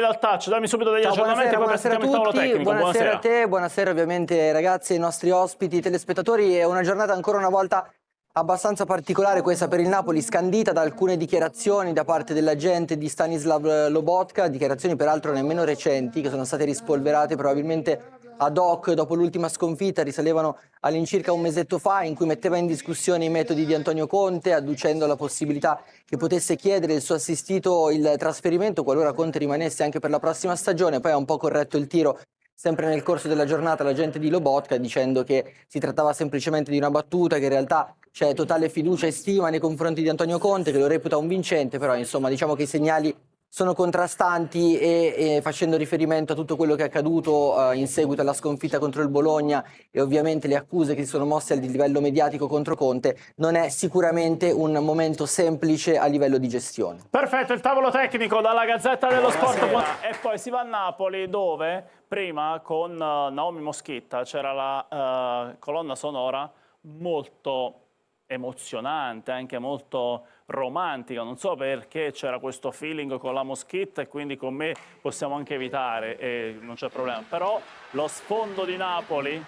Dal touch, dammi subito degli aggiornamenti. Buonasera a tutti, buonasera a te, buonasera ovviamente ragazzi, ai nostri ospiti, telespettatori. È una giornata ancora una volta abbastanza particolare questa per il Napoli, scandita da alcune dichiarazioni da parte dell'agente di Stanislav Lobotka, dichiarazioni peraltro nemmeno recenti, che sono state rispolverate probabilmente ad hoc dopo l'ultima sconfitta, risalevano all'incirca un mesetto fa, in cui metteva in discussione i metodi di Antonio Conte, adducendo la possibilità che potesse chiedere il suo assistito il trasferimento qualora Conte rimanesse anche per la prossima stagione. Poi ha un po' corretto il tiro sempre nel corso della giornata l'agente di Lobotka, dicendo che si trattava semplicemente di una battuta, che in realtà c'è totale fiducia e stima nei confronti di Antonio Conte, che lo reputa un vincente, però insomma diciamo che i segnali sono contrastanti e facendo riferimento a tutto quello che è accaduto in seguito alla sconfitta contro il Bologna e ovviamente le accuse che si sono mosse a livello mediatico contro Conte, non è sicuramente un momento semplice a livello di gestione. Perfetto, il tavolo tecnico dalla Gazzetta dello Sport. E poi si va a Napoli, dove prima con Naomi Moschetta c'era la colonna sonora molto emozionante, anche molto romantica. Non so perché c'era questo feeling con la Moschetta, e quindi con me possiamo anche evitare e non c'è problema. Però lo sfondo di Napoli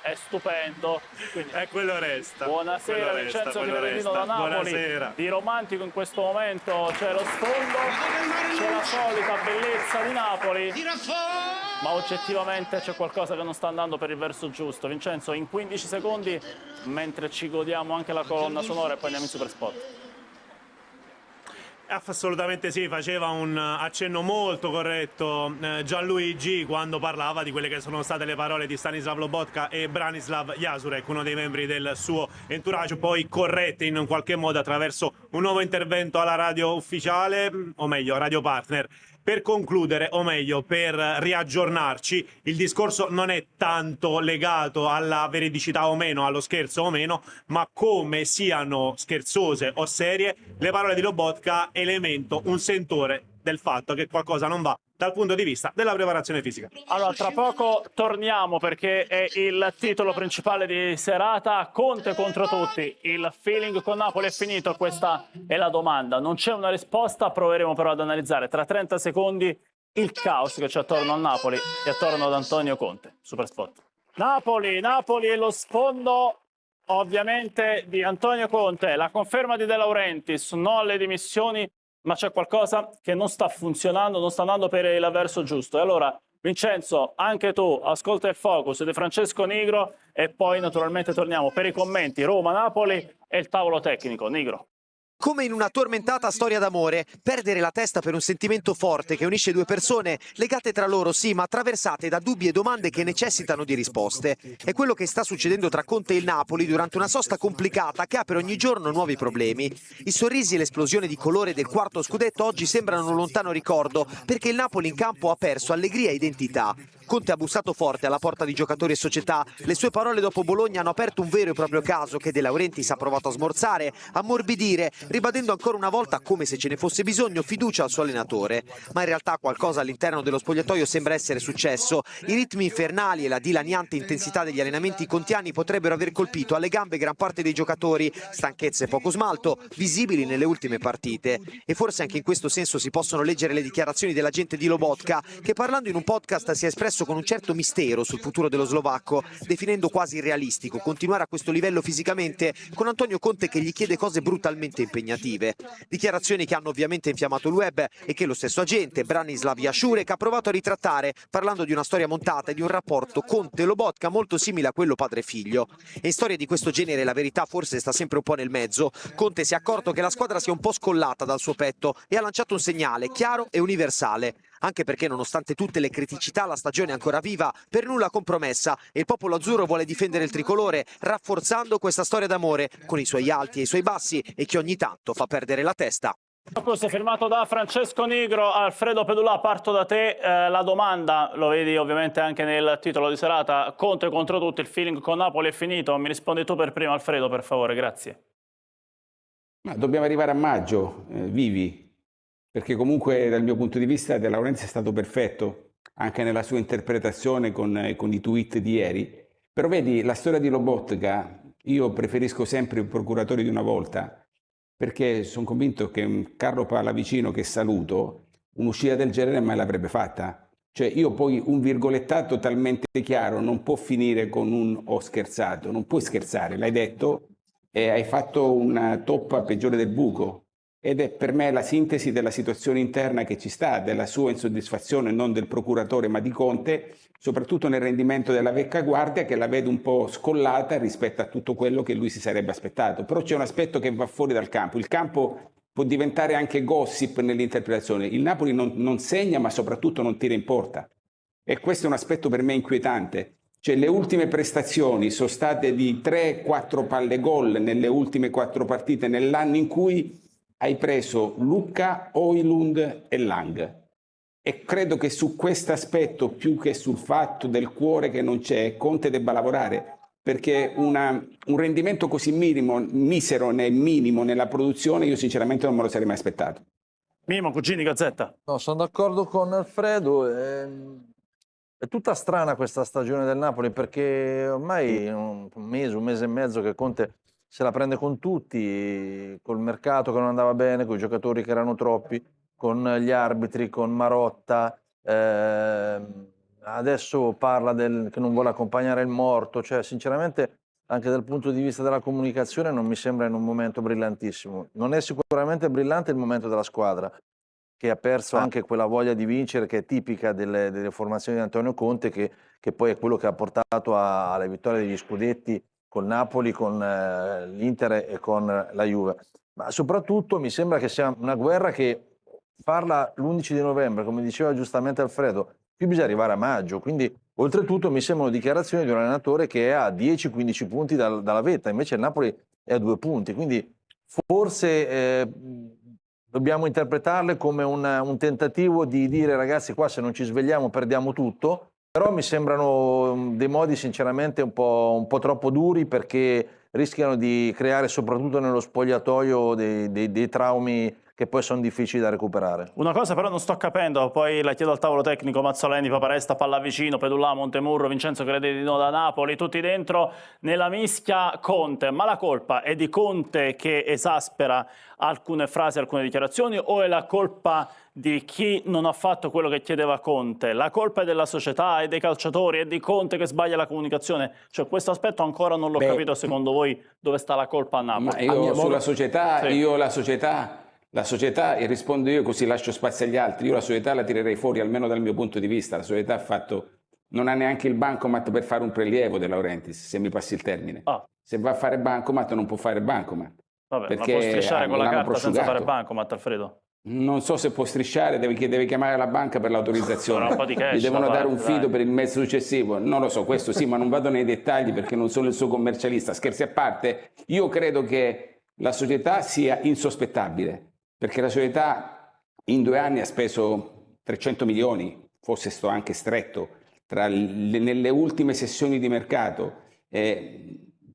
è stupendo. Quindi, quello resta. Buonasera, Vincenzo Chiaverini da Napoli. Buonasera. Di romantico in questo momento c'è lo sfondo, c'è la solita bellezza di Napoli, ma oggettivamente c'è qualcosa che non sta andando per il verso giusto. Vincenzo, in 15 secondi, mentre ci godiamo anche la colonna sonora e poi andiamo in super spot. Assolutamente sì, faceva un accenno molto corretto Gianluigi quando parlava di quelle che sono state le parole di Stanislav Lobotka e Branislav Jasurek, uno dei membri del suo entourage, poi corrette in qualche modo attraverso un nuovo intervento alla radio ufficiale, o meglio radio partner. Per concludere, o meglio, per riaggiornarci, il discorso non è tanto legato alla veridicità o meno, allo scherzo o meno, ma come siano scherzose o serie, le parole di Lobotka elemento, un sentore del fatto che qualcosa non va dal punto di vista della preparazione fisica. Allora, tra poco torniamo perché è il titolo principale di serata. Conte contro tutti. Il feeling con Napoli è finito? Questa è la domanda. Non c'è una risposta, proveremo però ad analizzare tra 30 secondi il caos che c'è attorno al Napoli e attorno ad Antonio Conte. Super spot. Napoli e lo sfondo ovviamente di Antonio Conte. La conferma di De Laurentiis, no alle dimissioni, ma c'è qualcosa che non sta funzionando, non sta andando per il verso giusto. E allora, Vincenzo, anche tu, ascolta il focus di Francesco Nigro e poi naturalmente torniamo per i commenti Roma-Napoli e il tavolo tecnico. Nigro. Come in una tormentata storia d'amore, perdere la testa per un sentimento forte che unisce due persone, legate tra loro sì, ma attraversate da dubbi e domande che necessitano di risposte. È quello che sta succedendo tra Conte e il Napoli durante una sosta complicata che apre ogni giorno nuovi problemi. I sorrisi e l'esplosione di colore del quarto scudetto oggi sembrano un lontano ricordo, perché il Napoli in campo ha perso allegria e identità. Conte ha bussato forte alla porta di giocatori e società. Le sue parole dopo Bologna hanno aperto un vero e proprio caso che De Laurentiis ha provato a smorzare, ammorbidire, ribadendo ancora una volta, come se ce ne fosse bisogno, fiducia al suo allenatore. Ma in realtà qualcosa all'interno dello spogliatoio sembra essere successo. I ritmi infernali e la dilaniante intensità degli allenamenti contiani potrebbero aver colpito alle gambe gran parte dei giocatori, stanchezza e poco smalto, visibili nelle ultime partite. E forse anche in questo senso si possono leggere le dichiarazioni dell'agente di Lobotka, che parlando in un podcast si è espresso con un certo mistero sul futuro dello slovacco, definendo quasi irrealistico continuare a questo livello fisicamente con Antonio Conte che gli chiede cose brutalmente impegnative. Dichiarazioni che hanno ovviamente infiammato il web e che lo stesso agente, Branislav Jasurek, ha provato a ritrattare, parlando di una storia montata e di un rapporto Conte-Lobotka molto simile a quello padre-figlio. E in storie di questo genere la verità forse sta sempre un po' nel mezzo. Conte si è accorto che la squadra sia un po' scollata dal suo petto e ha lanciato un segnale chiaro e universale. Anche perché nonostante tutte le criticità la stagione è ancora viva, per nulla compromessa e il popolo azzurro vuole difendere il tricolore rafforzando questa storia d'amore con i suoi alti e i suoi bassi e che ogni tanto fa perdere la testa. Questo è firmato da Francesco Nigro. Alfredo Pedulà, parto da te. La domanda, lo vedi ovviamente anche nel titolo di serata, Conte contro tutti, il feeling con Napoli è finito. Mi rispondi tu per primo, Alfredo, per favore, grazie. Ma dobbiamo arrivare a maggio, vivi. Perché comunque dal mio punto di vista De Laurentiis è stato perfetto anche nella sua interpretazione con i tweet di ieri. Però vedi, la storia di Lobotka, io preferisco sempre il procuratore di una volta, perché sono convinto che Carlo Pallavicino, che saluto, un'uscita del genere mai l'avrebbe fatta. Cioè io poi un virgolettato talmente chiaro non può finire con un ho scherzato, non puoi scherzare, l'hai detto e hai fatto una toppa peggiore del buco. Ed è per me la sintesi della situazione interna che ci sta, della sua insoddisfazione non del procuratore ma di Conte, soprattutto nel rendimento della vecchia guardia che la vede un po' scollata rispetto a tutto quello che lui si sarebbe aspettato. Però c'è un aspetto che va fuori dal campo. Il campo può diventare anche gossip nell'interpretazione. Il Napoli non segna ma soprattutto non tira in porta. E questo è un aspetto per me inquietante. Cioè le ultime prestazioni sono state di 3-4 palle gol nelle ultime 4 partite nell'anno in cui hai preso Lucca, Højlund e Lang. E credo che su questo aspetto, più che sul fatto del cuore che non c'è, Conte debba lavorare, perché un rendimento così misero e minimo nella produzione io sinceramente non me lo sarei mai aspettato. Mimo, Cugini, Gazzetta. No, sono d'accordo con Alfredo. È tutta strana questa stagione del Napoli, perché ormai è un mese e mezzo che Conte se la prende con tutti, col mercato che non andava bene, con i giocatori che erano troppi, con gli arbitri, con Marotta, adesso parla che non vuole accompagnare il morto, cioè sinceramente anche dal punto di vista della comunicazione non mi sembra in un momento brillantissimo. Non è sicuramente brillante il momento della squadra, che ha perso anche quella voglia di vincere che è tipica delle formazioni di Antonio Conte, che poi è quello che ha portato alle vittorie degli scudetti con Napoli, con l'Inter e con la Juve. Ma soprattutto mi sembra che sia una guerra che farla l'11 di novembre, come diceva giustamente Alfredo, qui bisogna arrivare a maggio, quindi oltretutto mi sembrano dichiarazioni di un allenatore che è a 10-15 punti dalla vetta, invece il Napoli è a 2 punti, quindi forse dobbiamo interpretarle come un tentativo di dire ragazzi qua se non ci svegliamo perdiamo tutto, però mi sembrano dei modi sinceramente un po' troppo duri, perché rischiano di creare soprattutto nello spogliatoio dei traumi che poi sono difficili da recuperare. Una cosa però non sto capendo, poi la chiedo al tavolo tecnico, Mazzoleni, Paparesta, Pallavicino, Pedullà, Montemurro, Vincenzo Creditino da Napoli, tutti dentro nella mischia Conte, ma la colpa è di Conte che esaspera alcune frasi, alcune dichiarazioni, o è la colpa di chi non ha fatto quello che chiedeva Conte? La colpa è della società, è dei calciatori, è di Conte che sbaglia la comunicazione? Cioè questo aspetto ancora non l'ho capito, secondo voi dove sta la colpa a Napoli? Ma io sulla società, la società, e rispondo io così lascio spazio agli altri, io la società la tirerei fuori almeno dal mio punto di vista. La società non ha neanche il bancomat per fare un prelievo De Laurentiis, se mi passi il termine. Se va a fare bancomat non può fare bancomat. Vabbè, perché ma può strisciare con la carta senza fare bancomat, Alfredo? Non so se può strisciare, deve chiamare la banca per l'autorizzazione. Gli devono dare un fido per il mezzo successivo. Non lo so, questo sì, ma non vado nei dettagli perché non sono il suo commercialista. Scherzi a parte, io credo che la società sia insospettabile, perché la società in 2 anni ha speso 300 milioni, forse sto anche stretto, nelle ultime sessioni di mercato.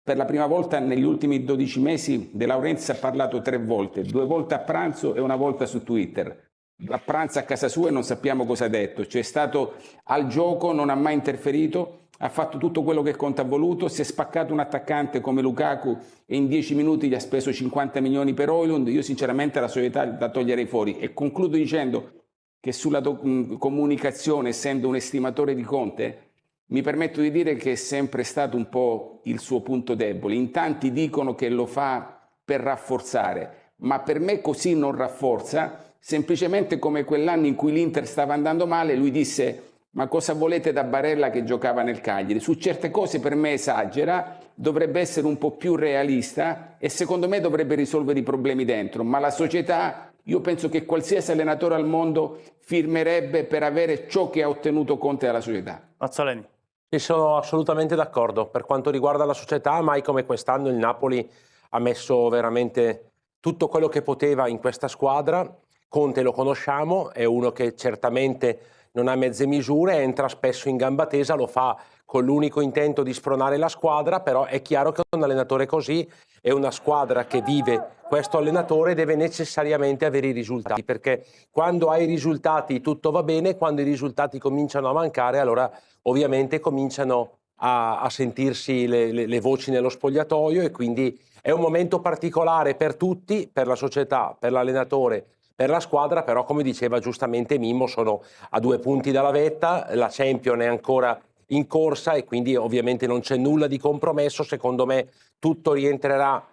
Per la prima volta negli ultimi 12 mesi De Laurentiis ha parlato 3 volte, 2 volte a pranzo e 1 volta su Twitter. A pranzo a casa sua e non sappiamo cosa ha detto, cioè è stato al gioco, non ha mai interferito, ha fatto tutto quello che Conte ha voluto, si è spaccato un attaccante come Lukaku e in 10 minuti gli ha speso 50 milioni per Højlund. Io sinceramente la società la toglierei fuori e concludo dicendo che sulla comunicazione, essendo un estimatore di Conte, mi permetto di dire che è sempre stato un po' il suo punto debole. In tanti dicono che lo fa per rafforzare, ma per me così non rafforza, semplicemente come quell'anno in cui l'Inter stava andando male, lui disse ma cosa volete da Barella che giocava nel Cagliari? Su certe cose per me esagera, dovrebbe essere un po' più realista e secondo me dovrebbe risolvere i problemi dentro, ma la società, io penso che qualsiasi allenatore al mondo firmerebbe per avere ciò che ha ottenuto Conte dalla società. Mazzoleni. Sì, sono assolutamente d'accordo. Per quanto riguarda la società, mai come quest'anno il Napoli ha messo veramente tutto quello che poteva in questa squadra. Conte lo conosciamo, è uno che certamente non ha mezze misure, entra spesso in gamba tesa, lo fa con l'unico intento di spronare la squadra, però è chiaro che un allenatore così è una squadra che vive questo allenatore deve necessariamente avere i risultati, perché quando hai i risultati tutto va bene, quando i risultati cominciano a mancare allora ovviamente cominciano a sentirsi le voci nello spogliatoio e quindi è un momento particolare per tutti, per la società, per l'allenatore, per la squadra, però come diceva giustamente Mimmo sono a 2 punti dalla vetta, la Champions è ancora in corsa e quindi ovviamente non c'è nulla di compromesso. Secondo me tutto rientrerà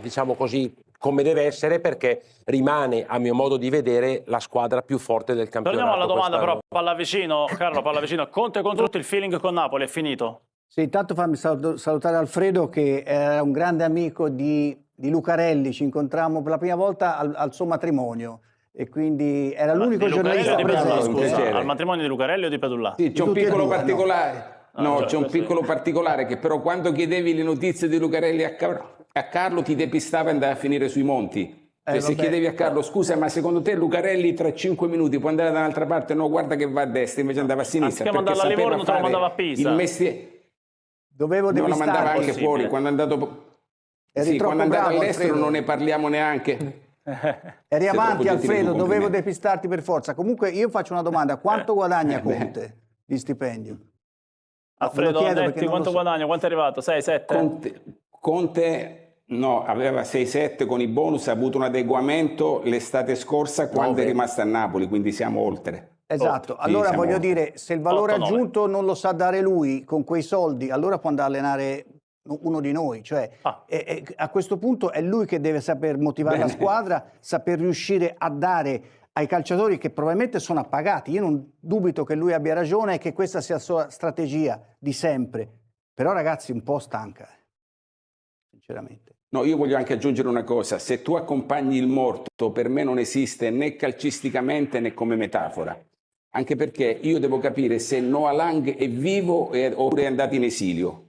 diciamo così, come deve essere, perché rimane, a mio modo di vedere, la squadra più forte del campionato. Torniamo alla domanda quest'anno. però, Pallavicino, Carlo Pallavicino, Conte contro tutti, il feeling con Napoli è finito? Sì, intanto fammi salutare Alfredo, che era un grande amico di Lucarelli. Ci incontrammo per la prima volta al suo matrimonio e quindi era l'unico giornalista presente. Al matrimonio di Lucarelli o di Pedullà? Sì, c'è un piccolo particolare. No, cioè, c'è un piccolo particolare che però quando chiedevi le notizie di Lucarelli a Carlo ti depistava e andava a finire sui monti. Cioè, se chiedevi a Carlo, scusa, ma secondo te Lucarelli tra 5 minuti può andare da un'altra parte? No, guarda che va a destra, invece andava a sinistra. Anziché mandarla a Livorno, te lo mandava a Pisa. Il mestiere. Dovevo No, lo mandava anche possibile. fuori. Quando è andato, Eri troppo quando è andato bravo, all'estero Alfredo. non ne parliamo neanche. Eri avanti, troppo gentile Alfredo, con i dovevo complimenti. depistarti per forza. Comunque io faccio una domanda: quanto guadagna Conte di stipendio? Alfredo, chiedo perché Detti, non quanto lo so. guadagna? Quanto è arrivato? 6, 7? Conte no, aveva 6-7 con i bonus, ha avuto un adeguamento l'estate scorsa quando è rimasto a Napoli, quindi siamo oltre. Esatto, Sì, allora siamo voglio oltre. dire, se il valore 8-9. aggiunto non lo sa dare lui con quei soldi, allora può andare a allenare uno di noi, cioè a questo punto è lui che deve saper motivare la squadra, saper riuscire a dare ai calciatori che probabilmente sono appagati. Io non dubito che lui abbia ragione e che questa sia la sua strategia di sempre, però ragazzi un po' stanca, sinceramente. No, io voglio anche aggiungere una cosa, se tu accompagni il morto per me non esiste né calcisticamente né come metafora, anche perché io devo capire se Noah Lang è vivo oppure è andato in esilio.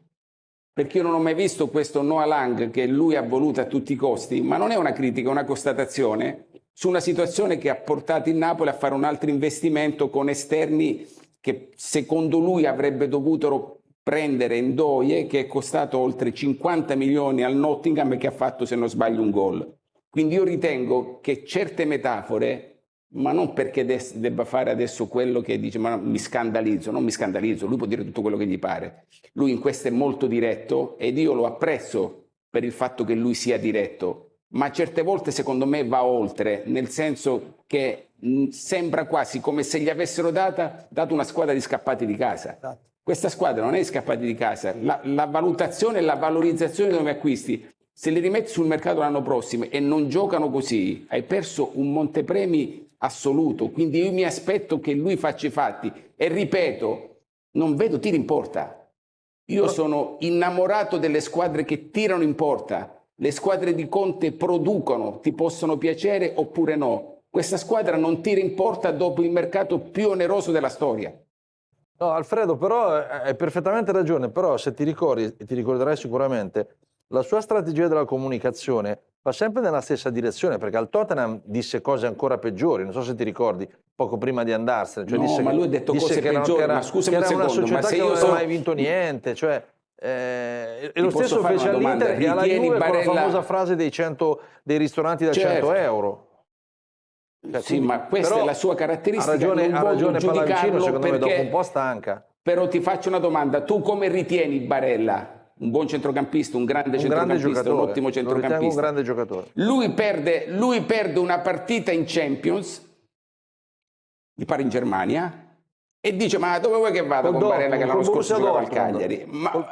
Perché io non ho mai visto questo Noah Lang che lui ha voluto a tutti i costi, ma non è una critica, è una constatazione su una situazione che ha portato il Napoli a fare un altro investimento con esterni che secondo lui avrebbe dovuto prendere Ndoye, che è costato oltre 50 milioni al Nottingham e che ha fatto, se non sbaglio, un gol. Quindi io ritengo che certe metafore, ma non perché debba fare adesso quello che dice, ma mi scandalizzo, non mi scandalizzo, lui può dire tutto quello che gli pare. Lui in questo è molto diretto ed io lo apprezzo per il fatto che lui sia diretto, ma certe volte secondo me va oltre, nel senso che sembra quasi come se gli avessero dato una squadra di scappati di casa. Questa squadra non è scappati di casa, la valutazione e la valorizzazione dei nuovi acquisti, se li rimetti sul mercato l'anno prossimo e non giocano così, hai perso un montepremi assoluto. Quindi io mi aspetto che lui faccia i fatti e ripeto, non vedo tiri in porta. Io sono innamorato delle squadre che tirano in porta. Le squadre di Conte producono, ti possono piacere oppure no. Questa squadra non tira in porta dopo il mercato più oneroso della storia. No, Alfredo, però hai perfettamente ragione, però se ti ricordi, e ti ricorderai sicuramente, la sua strategia della comunicazione va sempre nella stessa direzione, perché al Tottenham disse cose ancora peggiori, non so se ti ricordi, poco prima di andarsene. Cioè No, disse ma lui ha detto cose peggiori, ma scusami un era una secondo, ma società se che io non aveva so- mai vinto niente, cioè... e lo posso stesso fare fece una domanda? all'Inter e alla Ritieni Juve con Barella- la famosa frase dei ristoranti da Certo. 100 euro. Cioè, Sì, quindi- ma questa però è la sua caratteristica. Ha ragione, non ha voglio ragione Pallavicino, giudicarlo secondo me dopo perché- un po' stanca. Però ti faccio una domanda, tu come ritieni Barella? Un buon centrocampista, un grande Un grande centrocampista, un giocatore, ottimo lo ritengo un centrocampista. grande giocatore. Lui perde una partita in Champions, mi pare in Germania, e dice ma dove vuoi che vada con Barella che l'anno scorso giocava al Cagliari?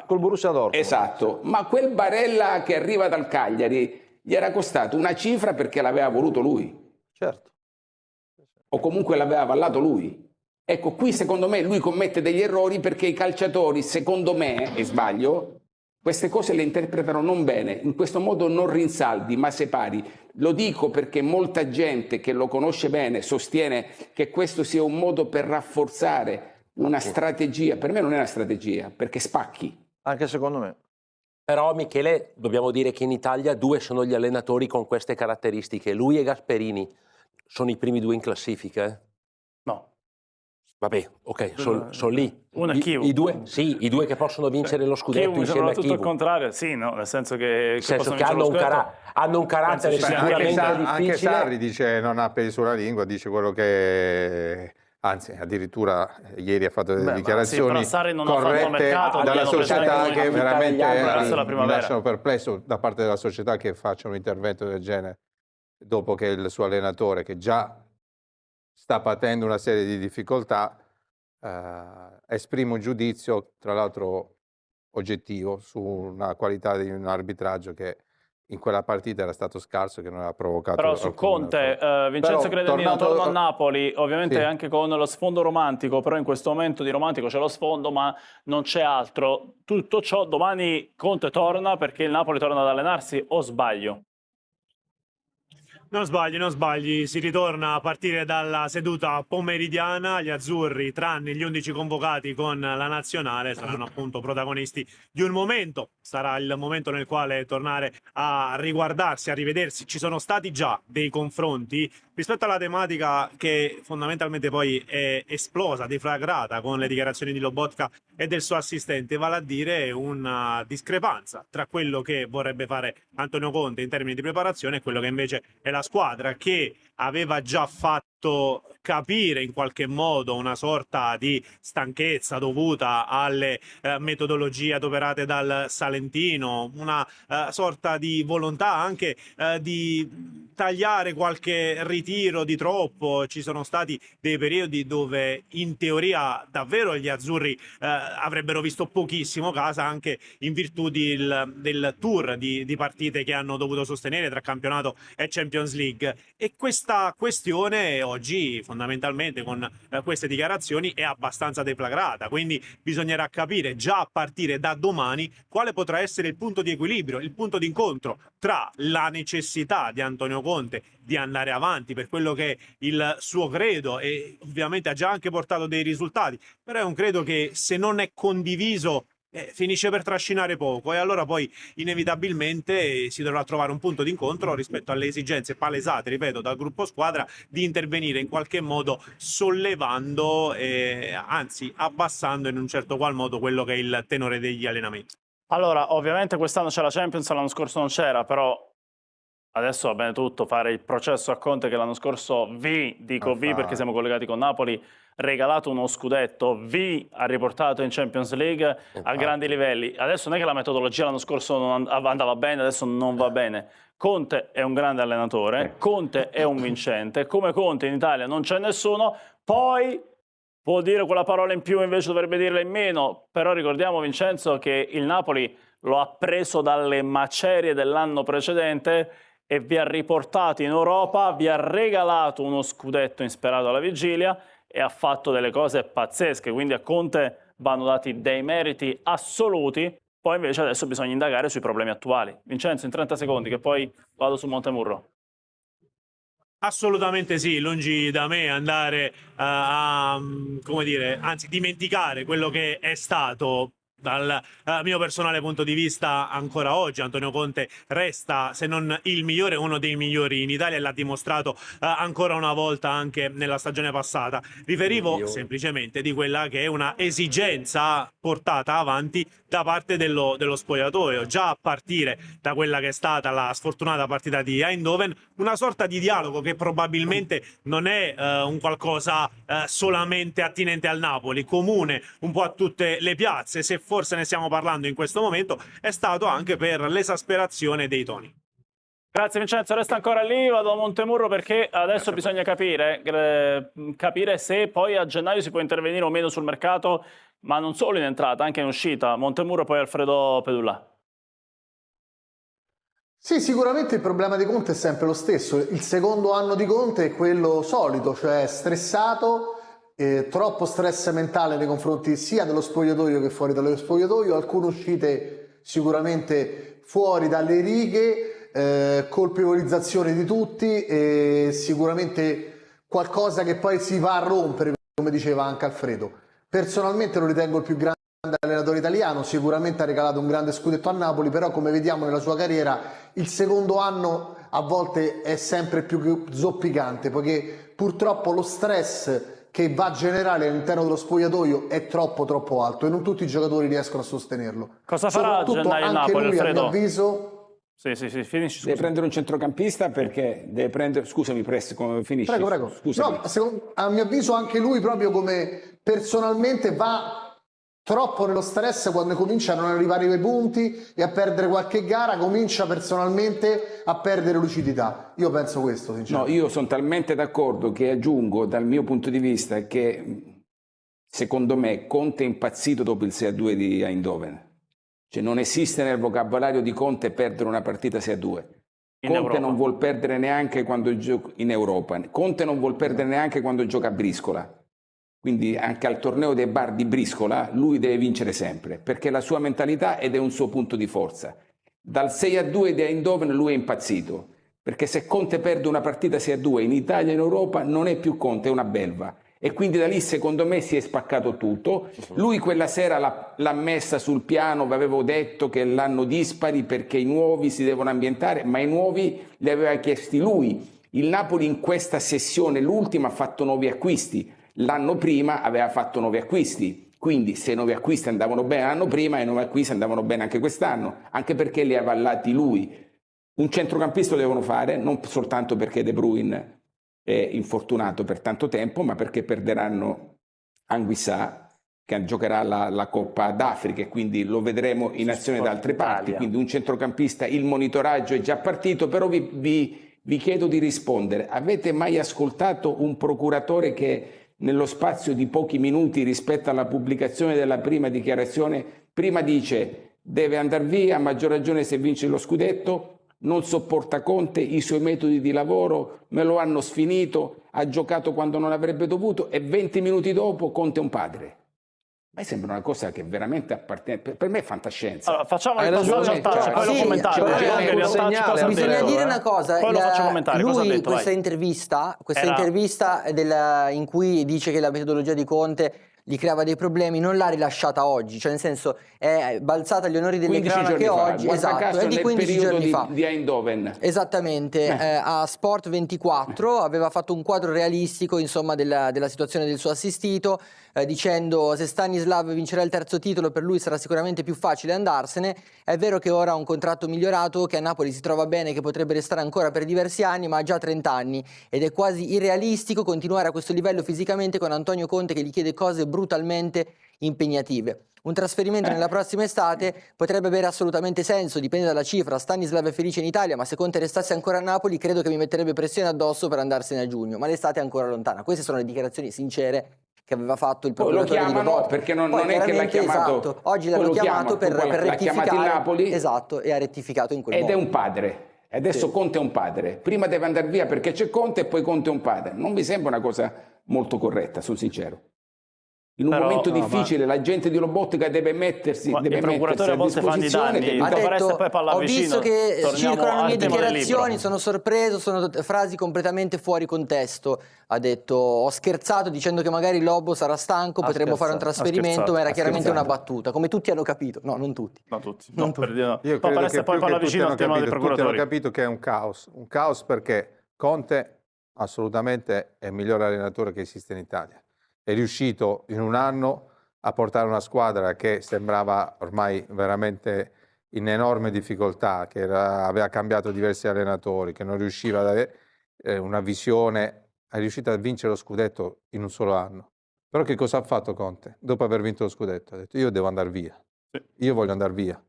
Col Borussia Dortmund. Esatto, ma quel Barella che arriva dal Cagliari gli era costato una cifra perché l'aveva voluto lui, Certo. o comunque l'aveva avallato lui. Ecco, qui secondo me lui commette degli errori perché i calciatori, secondo me, e sbaglio, queste cose le interpretano non bene. In questo modo non rinsaldi, ma separi. Lo dico perché molta gente che lo conosce bene sostiene che questo sia un modo per rafforzare una strategia. Per me non è una strategia, perché spacchi. Anche secondo me. Però Michele, dobbiamo dire che in Italia 2 sono gli allenatori con queste caratteristiche. Lui e Gasperini sono i primi 2 in classifica. No. Vabbè, ok, sono lì. Uno è Chivu. I 2, sì, i 2 che possono vincere lo scudetto Chivu, mi insieme sembra a tutto il Chivu. contrario, sì, no? Nel senso che, Nel senso possono che vincere lo scudetto. hanno un carattere Penso sia sicuramente Anche difficile. Sarri dice non ha peli sulla lingua, dice quello che... Anzi, addirittura ieri ha fatto delle Beh, dichiarazioni sì, però Sarri non ha fatto corrette mercato, dalla l'hanno preso società come che capitale veramente italiano verso la mi primavera. lasciano perplesso da parte della società che faccia un intervento del genere. dopo che il suo allenatore, che già sta patendo una serie di difficoltà, esprime un giudizio, tra l'altro oggettivo, su una qualità di un arbitraggio che in quella partita era stato scarso, che non aveva provocato Però su Conte, Vincenzo Credendino, torno a Napoli, ovviamente Sì. anche con lo sfondo romantico, però in questo momento di romantico c'è lo sfondo, ma non c'è altro. Tutto ciò, domani Conte torna perché il Napoli torna ad allenarsi, o sbaglio? Non sbagli, si ritorna a partire dalla seduta pomeridiana. Gli azzurri, tranne gli 11 convocati con la nazionale, saranno appunto protagonisti di un momento. Sarà il momento nel quale tornare a riguardarsi, a rivedersi. Ci sono stati già dei confronti rispetto alla tematica che fondamentalmente poi è esplosa, deflagrata con le dichiarazioni di Lobotka e del suo assistente, vale a dire una discrepanza tra quello che vorrebbe fare Antonio Conte in termini di preparazione e quello che invece è la squadra, che aveva già fatto capire in qualche modo una sorta di stanchezza dovuta alle metodologie adoperate dal Salentino, una sorta di volontà anche di tagliare qualche ritiro di troppo. Ci sono stati dei periodi dove in teoria davvero gli azzurri avrebbero visto pochissimo casa, anche in virtù del tour di partite che hanno dovuto sostenere tra campionato e Champions League. E questa questione oggi fondamentalmente con queste dichiarazioni è abbastanza deflagrata, quindi bisognerà capire già a partire da domani quale potrà essere il punto di equilibrio, il punto di incontro tra la necessità di Antonio Conte di andare avanti per quello che è il suo credo, e ovviamente ha già anche portato dei risultati, però è un credo che se non è condiviso finisce per trascinare poco, e allora poi inevitabilmente si dovrà trovare un punto di incontro rispetto alle esigenze palesate, ripeto, dal gruppo squadra di intervenire in qualche modo sollevando, anzi abbassando in un certo qual modo quello che è il tenore degli allenamenti. Allora, ovviamente quest'anno c'è la Champions, l'anno scorso non c'era, però adesso va bene tutto, fare il processo a Conte che l'anno scorso dico perché siamo collegati con Napoli, regalato uno scudetto, ha riportato in Champions League a grandi livelli. Adesso non è che la metodologia l'anno scorso non andava bene, adesso non va bene. Conte è un grande allenatore, Conte è un vincente, come Conte in Italia non c'è nessuno, poi può dire quella parola in più, invece dovrebbe dirla in meno, però ricordiamo, Vincenzo, che il Napoli lo ha preso dalle macerie dell'anno precedente e vi ha riportato in Europa, vi ha regalato uno scudetto insperato alla vigilia e ha fatto delle cose pazzesche, quindi a Conte vanno dati dei meriti assoluti, poi invece adesso bisogna indagare sui problemi attuali. Vincenzo, in 30 secondi, che poi vado su Montemurro. Assolutamente sì, lungi da me andare come dire, anzi dimenticare quello che è stato. Dal mio personale punto di vista, ancora oggi Antonio Conte resta, se non il migliore, uno dei migliori in Italia, e l'ha dimostrato ancora una volta anche nella stagione passata. Riferivo semplicemente di quella che è una esigenza portata avanti da parte dello spogliatoio, già a partire da quella che è stata la sfortunata partita di Eindhoven, una sorta di dialogo che probabilmente non è un qualcosa solamente attinente al Napoli, comune un po' a tutte le piazze. Se forse ne stiamo parlando in questo momento, è stato anche per l'esasperazione dei toni. Grazie Vincenzo, resta ancora lì, vado a Montemurro perché adesso bisogna capire se poi a gennaio si può intervenire o meno sul mercato, ma non solo in entrata, anche in uscita. Montemurro e poi Alfredo Pedulla. Sì, sicuramente il problema di Conte è sempre lo stesso. Il secondo anno di Conte è quello solito, cioè stressato, troppo stress mentale nei confronti sia dello spogliatoio che fuori dallo spogliatoio, alcune uscite sicuramente fuori dalle righe, colpevolizzazione di tutti e sicuramente qualcosa che poi si va a rompere, come diceva anche Alfredo. Personalmente lo ritengo il più grande allenatore italiano, sicuramente ha regalato un grande scudetto a Napoli, però come vediamo nella sua carriera il secondo anno a volte è sempre più zoppicante, poiché purtroppo lo stress che va a generare all'interno dello spogliatoio è troppo alto e non tutti i giocatori riescono a sostenerlo. Cosa farà a gennaio Napoli, lui, Alfredo? A mio avviso... Sì, finisci. Deve prendere un centrocampista perché deve prendere... Scusami, Press, come finisci? Prego. Scusami. No, a mio avviso anche lui proprio come personalmente va troppo nello stress, quando comincia a non arrivare ai punti e a perdere qualche gara, comincia personalmente a perdere lucidità. Io penso questo, sinceramente. No, io sono talmente d'accordo che aggiungo dal mio punto di vista che secondo me Conte è impazzito dopo il 6-2 di Eindhoven. Cioè non esiste nel vocabolario di Conte perdere una partita 6-2. Conte non vuol perdere neanche quando gioca in Europa. Conte non vuol perdere neanche quando gioca a Briscola. Quindi anche al torneo dei bar di Briscola lui deve vincere sempre, perché è la sua mentalità ed è un suo punto di forza. Dal 6-2 di Eindhoven lui è impazzito, perché se Conte perde una partita 6-2 in Italia e in Europa non è più Conte, è una belva. E quindi da lì secondo me si è spaccato tutto. Lui quella sera l'ha messa sul piano, vi avevo detto che l'hanno dispari perché i nuovi si devono ambientare, ma i nuovi li aveva chiesti lui. Il Napoli in questa sessione, l'ultima, ha fatto 9 acquisti. L'anno prima aveva fatto 9 acquisti, quindi se i 9 acquisti andavano bene l'anno prima, i 9 acquisti andavano bene anche quest'anno, anche perché li ha avallati lui. Un centrocampista lo devono fare, non soltanto perché De Bruyne è infortunato per tanto tempo, ma perché perderanno Anguissà, che giocherà la Coppa d'Africa e quindi lo vedremo in azione da altre parti. Quindi un centrocampista, il monitoraggio è già partito, però vi chiedo di rispondere. Avete mai ascoltato un procuratore che nello spazio di pochi minuti rispetto alla pubblicazione della prima dichiarazione, prima dice deve andare via, a maggior ragione se vince lo scudetto, non sopporta Conte, i suoi metodi di lavoro me lo hanno sfinito, ha giocato quando non avrebbe dovuto e 20 minuti dopo Conte è un padre. A me sembra una cosa che veramente appartiene, per me è fantascienza. Allora, facciamo il passaggio al taccio, poi lo commentate. Bisogna dire una cosa, poi lo faccio commentare. Cosa ha lui detto, questa intervista in cui dice che la metodologia di Conte gli creava dei problemi, non l'ha rilasciata oggi, cioè nel senso è balzata agli onori delle cronache oggi, esatto, è di 15 giorni fa. Di Eindhoven. Esattamente, a Sport 24 aveva fatto un quadro realistico insomma della situazione del suo assistito, dicendo se Stanislav vincerà il terzo titolo per lui sarà sicuramente più facile andarsene. È vero che ora ha un contratto migliorato, che a Napoli si trova bene, che potrebbe restare ancora per diversi anni, ma ha già 30 anni ed è quasi irrealistico continuare a questo livello fisicamente con Antonio Conte che gli chiede cose brutalmente impegnative. Un trasferimento nella prossima estate potrebbe avere assolutamente senso, dipende dalla cifra. Stanislav è felice in Italia, ma se Conte restasse ancora a Napoli credo che mi metterebbe pressione addosso per andarsene a giugno, ma l'estate è ancora lontana. Queste sono le dichiarazioni sincere che aveva fatto il procuratore lo chiamano, di Lobotka. perché non è che l'ha chiamato, esatto, oggi l'hanno chiamato per rettificare, il Napoli, esatto, e ha rettificato in quel modo. Ed è un padre. Adesso Conte è un padre. Prima deve andare via perché c'è Conte e poi Conte è un padre. Non mi sembra una cosa molto corretta, sono sincero. In un momento difficile la gente di Lobotka deve mettersi a disposizione. Ha detto, ho visto che circolano le mie dichiarazioni, sono sorpreso, sono frasi completamente fuori contesto. Ha detto, ho scherzato dicendo che magari Lobo sarà stanco, potremmo fare un trasferimento, ma era chiaramente una battuta, come tutti hanno capito. No, non tutti. No, tutti. Non tutti. Io credo che poi tutti hanno capito che è un caos perché Conte assolutamente è il miglior allenatore che esiste in Italia. È riuscito in un anno a portare una squadra che sembrava ormai veramente in enorme difficoltà, che aveva cambiato diversi allenatori, che non riusciva ad avere una visione, è riuscito a vincere lo scudetto in un solo anno. Però che cosa ha fatto Conte? Dopo aver vinto lo scudetto ha detto io devo andare via, io voglio andare via.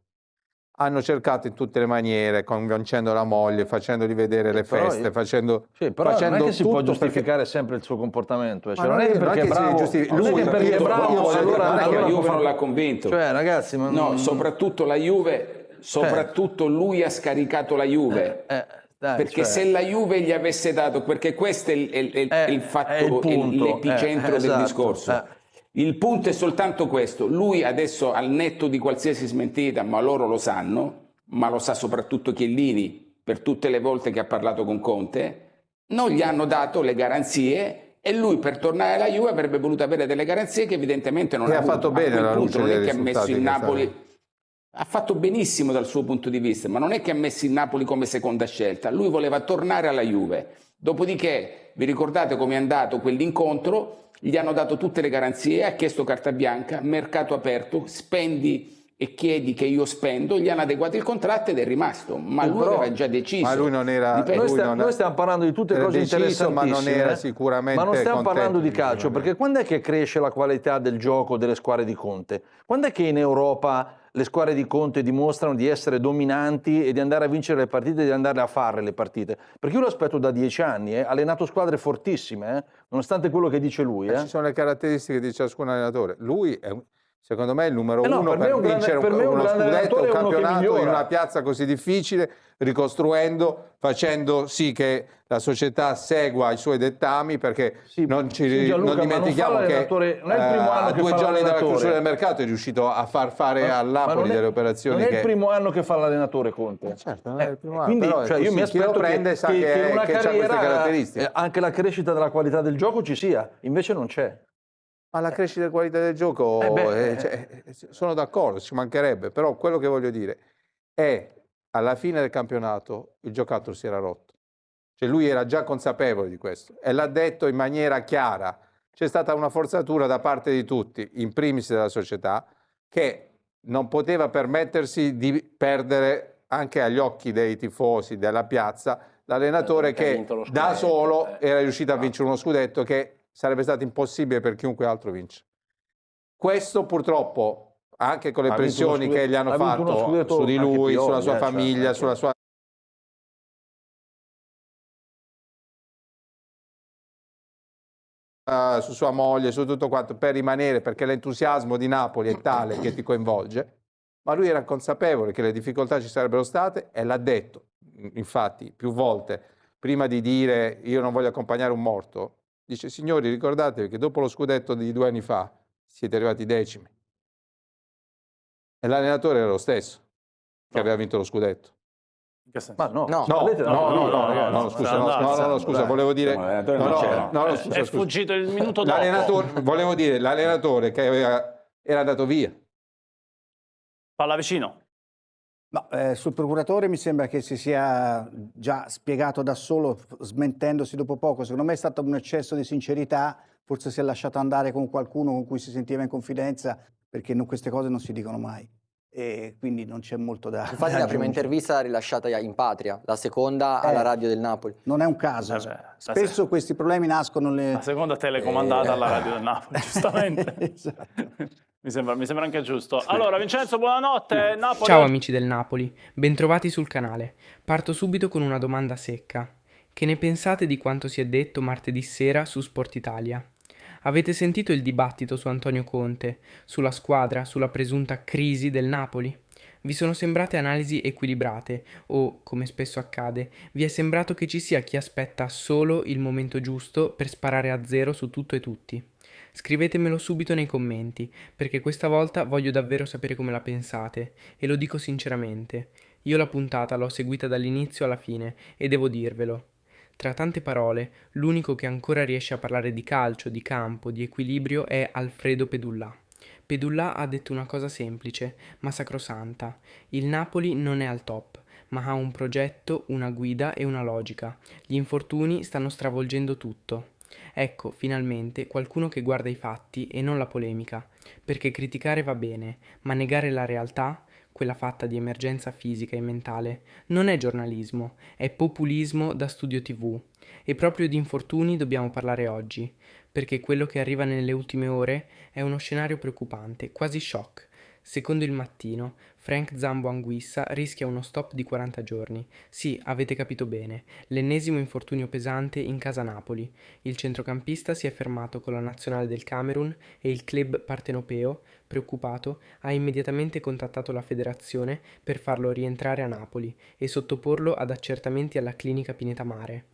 Hanno cercato in tutte le maniere, convincendo la moglie, facendogli vedere le feste, facendo però non è che si può giustificare sempre il suo comportamento. Cioè, non è che perché è bravo, la Juve non l'ha convinto. Cioè, ragazzi, no, soprattutto la Juve, lui ha scaricato la Juve. Perché se la Juve gli avesse dato, perché questo è il fatto, l'epicentro del discorso. Il punto è soltanto questo, lui adesso al netto di qualsiasi smentita, ma loro lo sanno, ma lo sa soprattutto Chiellini per tutte le volte che ha parlato con Conte, non gli hanno dato le garanzie e lui per tornare alla Juve avrebbe voluto avere delle garanzie che evidentemente non ha avuto. Fatto bene alla luce non dei è che ha messo il Napoli, ha fatto benissimo dal suo punto di vista, ma non è che ha messo il Napoli come seconda scelta, lui voleva tornare alla Juve. Dopodiché, vi ricordate come è andato quell'incontro? Gli hanno dato tutte le garanzie, ha chiesto carta bianca, mercato aperto, spendi e chiedi che io spendo, gli hanno adeguato il contratto ed è rimasto, ma lui però- aveva già deciso. Ma lui non era... Noi stiamo parlando di tutte era cose deciso, interessantissime, ma non era sicuramente ma non stiamo contento parlando di di calcio, rimanere. perché quando è che cresce la qualità del gioco delle squadre di Conte? Quando è che in Europa le squadre di Conte dimostrano di essere dominanti e di andare a vincere le partite e di andare a fare le partite? Perché io lo aspetto da 10 anni, ha allenato squadre fortissime, nonostante quello che dice lui. Ci sono le caratteristiche di ciascun allenatore. Lui è, secondo me, il numero no, uno per me per è un grande- vincere per me è un uno grande scudetto, allenatore, un è uno che campionato in migliora. una piazza così difficile, ricostruendo, facendo sì che la società segua i suoi dettami, perché non Gianluca, non dimentichiamo ma non fa che l'allenatore- non è il primo anno a che 2 fa giorni dalla l'allenatore. chiusura del mercato è riuscito a far fare al Ma Napoli non è- delle operazioni non è che... il primo anno che fa l'allenatore Conte. Certo, non è il primo anno, Quindi però è cioè, io così. mi Chi lo aspetto prende sa che che in una c'ha queste carriera caratteristiche. anche la crescita della qualità del gioco ci sia, invece non c'è. Ma la crescita e qualità del gioco, sono d'accordo, ci mancherebbe, però quello che voglio dire è alla fine del campionato il giocattolo si era rotto. Cioè lui era già consapevole di questo e l'ha detto in maniera chiara. C'è stata una forzatura da parte di tutti, in primis della società, che non poteva permettersi di perdere anche agli occhi dei tifosi della piazza l'allenatore che da solo era riuscito a vincere uno scudetto che sarebbe stato impossibile per chiunque altro vincere. Questo purtroppo, anche con le Ha vinto uno pressioni che gli hanno ha vinto uno fatto scudetto su di anche lui, Pioli, sulla sua cioè, famiglia, perché- sulla sua su sua moglie, su tutto quanto, per rimanere, perché l'entusiasmo di Napoli è tale che ti coinvolge, ma lui era consapevole che le difficoltà ci sarebbero state e l'ha detto, infatti, più volte, prima di dire io non voglio accompagnare un morto, dice signori ricordatevi che dopo lo scudetto di 2 anni fa siete arrivati decimi. E l'allenatore era lo stesso che aveva vinto lo scudetto. Ma no, No. Scusa, volevo dire... È fuggito il minuto dopo. Volevo dire, l'allenatore che era andato via. Palla vicino. No, sul procuratore mi sembra che si sia già spiegato da solo, smentendosi dopo poco. Secondo me è stato un eccesso di sincerità, forse si è lasciato andare con qualcuno con cui si sentiva in confidenza, perché queste cose non si dicono mai. E quindi non c'è molto da Infatti da la prima aggiungere. intervista rilasciata in patria, la seconda alla radio del Napoli. Non è un caso. Spesso questi problemi nascono La seconda telecomandata alla radio del Napoli, giustamente. Esatto. Mi sembra anche giusto. Allora, Vincenzo, buonanotte. Napoli. Ciao amici del Napoli, bentrovati sul canale. Parto subito con una domanda secca. Che ne pensate di quanto si è detto martedì sera su Sport Italia? Avete sentito il dibattito su Antonio Conte, sulla squadra, sulla presunta crisi del Napoli? Vi sono sembrate analisi equilibrate o, come spesso accade, vi è sembrato che ci sia chi aspetta solo il momento giusto per sparare a zero su tutto e tutti? Scrivetemelo subito nei commenti, perché questa volta voglio davvero sapere come la pensate, e lo dico sinceramente. Io la puntata l'ho seguita dall'inizio alla fine, e devo dirvelo. Tra tante parole, l'unico che ancora riesce a parlare di calcio, di campo, di equilibrio è Alfredo Pedullà. Pedullà ha detto una cosa semplice, ma sacrosanta. Il Napoli non è al top, ma ha un progetto, una guida e una logica. Gli infortuni stanno stravolgendo tutto. Ecco, finalmente, qualcuno che guarda i fatti e non la polemica, perché criticare va bene, ma negare la realtà, quella fatta di emergenza fisica e mentale, non è giornalismo, è populismo da studio TV. E proprio di infortuni dobbiamo parlare oggi, perché quello che arriva nelle ultime ore è uno scenario preoccupante, quasi shock. Secondo Il Mattino, Frank Zambo Anguissa rischia uno stop di 40 giorni. Sì, avete capito bene, l'ennesimo infortunio pesante in casa Napoli. Il centrocampista si è fermato con la nazionale del Camerun e il club partenopeo, preoccupato, ha immediatamente contattato la federazione per farlo rientrare a Napoli e sottoporlo ad accertamenti alla clinica Pineta Mare.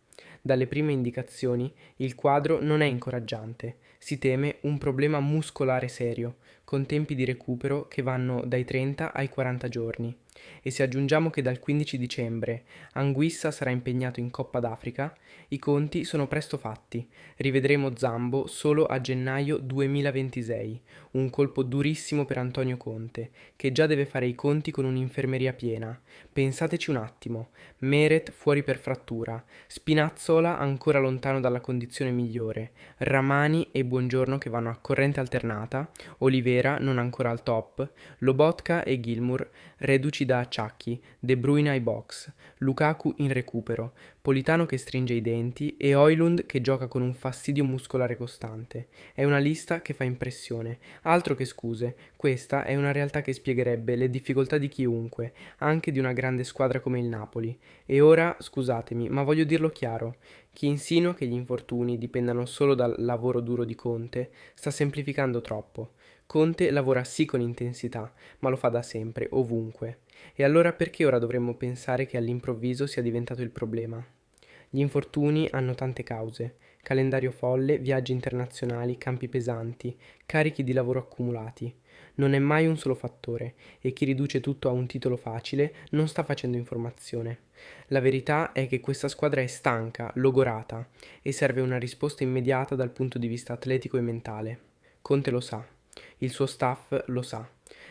Dalle prime indicazioni, il quadro non è incoraggiante. Si teme un problema muscolare serio, con tempi di recupero che vanno dai 30 ai 40 giorni. E se aggiungiamo che dal 15 dicembre Anguissa sarà impegnato in Coppa d'Africa, i conti sono presto fatti. Rivedremo Zambo solo a gennaio 2026, Un colpo durissimo per Antonio Conte, che già deve fare i conti con un'infermeria piena. Pensateci un attimo. Meret fuori per frattura, Spinazzola ancora lontano dalla condizione migliore, Ramani e Buongiorno che vanno a corrente alternata, Olivera non ancora al top, Lobotka e Gilmour reduci da acciacchi, De Bruyne ai box, Lukaku in recupero, Politano che stringe i denti e Højlund che gioca con un fastidio muscolare costante. È una lista che fa impressione. Altro che scuse, questa è una realtà che spiegherebbe le difficoltà di chiunque, anche di una grande squadra come il Napoli. E ora, scusatemi, ma voglio dirlo chiaro, chi insinua che gli infortuni dipendano solo dal lavoro duro di Conte sta semplificando troppo. Conte lavora sì con intensità, ma lo fa da sempre, ovunque. E allora perché ora dovremmo pensare che all'improvviso sia diventato il problema? Gli infortuni hanno tante cause: calendario folle, viaggi internazionali, campi pesanti, carichi di lavoro accumulati. Non è mai un solo fattore e chi riduce tutto a un titolo facile non sta facendo informazione. La verità è che questa squadra è stanca, logorata e serve una risposta immediata dal punto di vista atletico e mentale. Conte lo sa, il suo staff lo sa.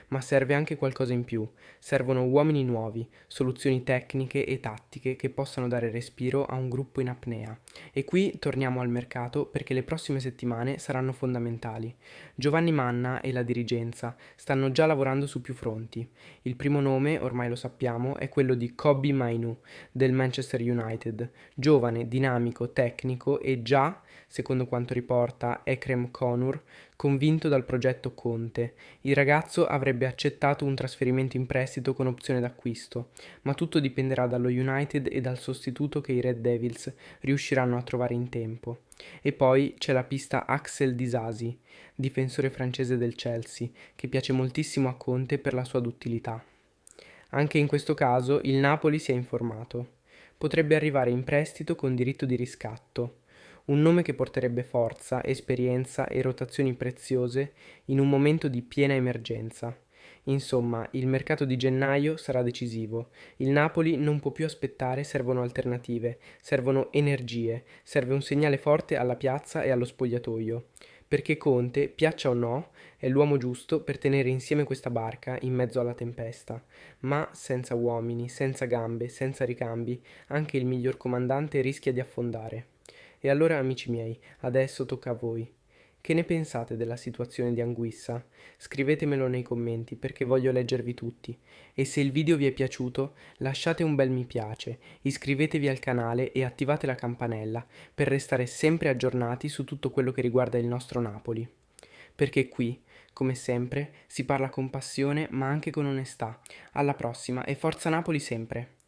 Ma serve anche qualcosa in più. Servono uomini nuovi, soluzioni tecniche e tattiche che possano dare respiro a un gruppo in apnea. E qui torniamo al mercato perché le prossime settimane saranno fondamentali. Giovanni Manna e la dirigenza stanno già lavorando su più fronti. Il primo nome, ormai lo sappiamo, è quello di Kobbie Mainoo del Manchester United, giovane, dinamico, tecnico e già, secondo quanto riporta Ekrem Konur, convinto dal progetto Conte. Il ragazzo avrebbe accettato un trasferimento in prestito con opzione d'acquisto, ma tutto dipenderà dallo United e dal sostituto che i Red Devils riusciranno a trovare in tempo. E poi c'è la pista Axel Disasi, difensore francese del Chelsea, che piace moltissimo a Conte per la sua duttilità. Anche in questo caso il Napoli si è informato. Potrebbe arrivare in prestito con diritto di riscatto. Un nome che porterebbe forza, esperienza e rotazioni preziose in un momento di piena emergenza. Insomma, il mercato di gennaio sarà decisivo. Il Napoli non può più aspettare, servono alternative, servono energie, serve un segnale forte alla piazza e allo spogliatoio. Perché Conte, piaccia o no, è l'uomo giusto per tenere insieme questa barca in mezzo alla tempesta. Ma senza uomini, senza gambe, senza ricambi, anche il miglior comandante rischia di affondare. E allora, amici miei, adesso tocca a voi. Che ne pensate della situazione di Anguissa? Scrivetemelo nei commenti perché voglio leggervi tutti. E se il video vi è piaciuto, lasciate un bel mi piace, iscrivetevi al canale e attivate la campanella per restare sempre aggiornati su tutto quello che riguarda il nostro Napoli. Perché qui, come sempre, si parla con passione ma anche con onestà. Alla prossima e forza Napoli sempre!